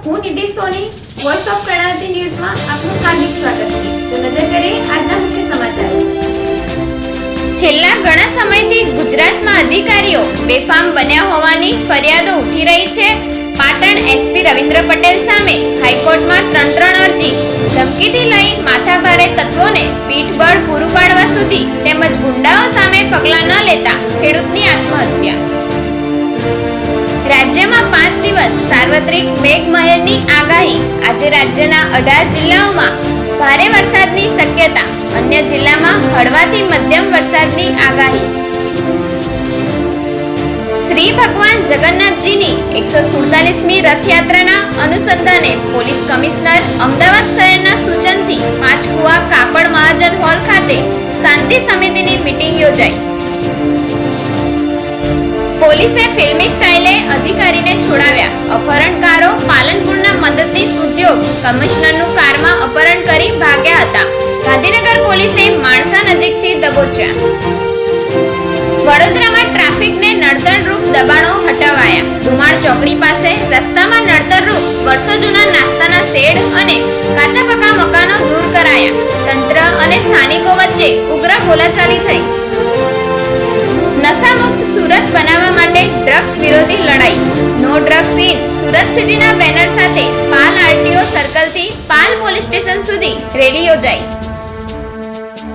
હું નિધિ સોની voice of Karnavati ન્યૂઝમાં આપનું હાર્દિક સ્વાગત છે। તો નજર કરીએ આજના મુખ્ય સમાચારો। છેલ્લા ઘણા સમયથી ગુજરાતમાં અધિકારીઓ બેફામ બન્યા હોવાની ફરિયાદો ઉઠી રહી છે। પાટણ એસપી રવિન્દ્ર પટેલ સામે હાઈકોર્ટમાં ત્રણ અરજી, ધમકીથી લઈ માથાભારે તત્વોને પીઠબળ પૂરું પાડવા સુધી તેમજ ગુંડાઓ સામે પગલાં ન લેતા ખેડૂતની આત્મહત્યા। રાજ્યમાં 5 દિવસ સાર્વત્રિક મેઘમહેરની આગાહી। આજે રાજ્યના 18 જિલ્લાઓમાં ભારે વરસાદની શક્યતા, અન્ય જિલ્લામાં હળવાથી મધ્યમ વરસાદની આગાહી। શ્રી ભગવાન જગન્નાથજીની 147મી રથયાત્રાના અનુસંધાને પોલીસ કમિશનર અમદાવાદ શહેરના સૂચનથી પાંચકુવા કાપડ મહાજન હોલ ખાતે શાંતિ સમિતિની મીટિંગ યોજાઈ। પોલીસે ફિલ્મી સ્ટાઇલે અધિકારીને છોડાવ્યા। અપહરણકારો પાલનપુરના મદદનીશ ઉદ્યોગ કમિશનરનું કારમાં અપહરણ કરી ભાગ્યા હતા। ગાંધીનગર પોલીસે માણસા નજીકથી દબોચ્યા। વડોદરામાં ટ્રાફિકને નડતરરૂપ દબાણો હટાવાયા। ધુમાડ ચોકડી પાસે રસ્તામાં નડતરરૂપ વર્ષો જૂના નાસ્તાના શેડ અને કાચા પક્કા મકાનો દૂર કરાયા। તંત્ર અને સ્થાનિકો વચ્ચે ઉગ્ર બોલાચાલી થઈ। નશામુક્ત સુરત બનાવવા માટે ડ્રગ્સ વિરોધી લડાઈ। નો ડ્રગ્સ ઇન સુરત સિટીના બેનર સાથે પાલ આરટીઓ સર્કલથી પાલ પોલીસ સ્ટેશન સુધી રેલી યોજાઈ।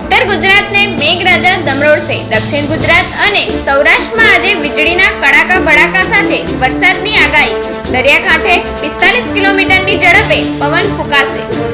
ઉત્તર ગુજરાતને મેઘરાજા દમરોળશે। દક્ષિણ ગુજરાત અને સૌરાષ્ટ્રમાં આજે વીજળીના કડાકા ભડાકા સાથે વરસાદની આગાહી। દરિયાકાંઠે 45 કિલોમીટરની ઝડપે પવન ફૂંકાશે।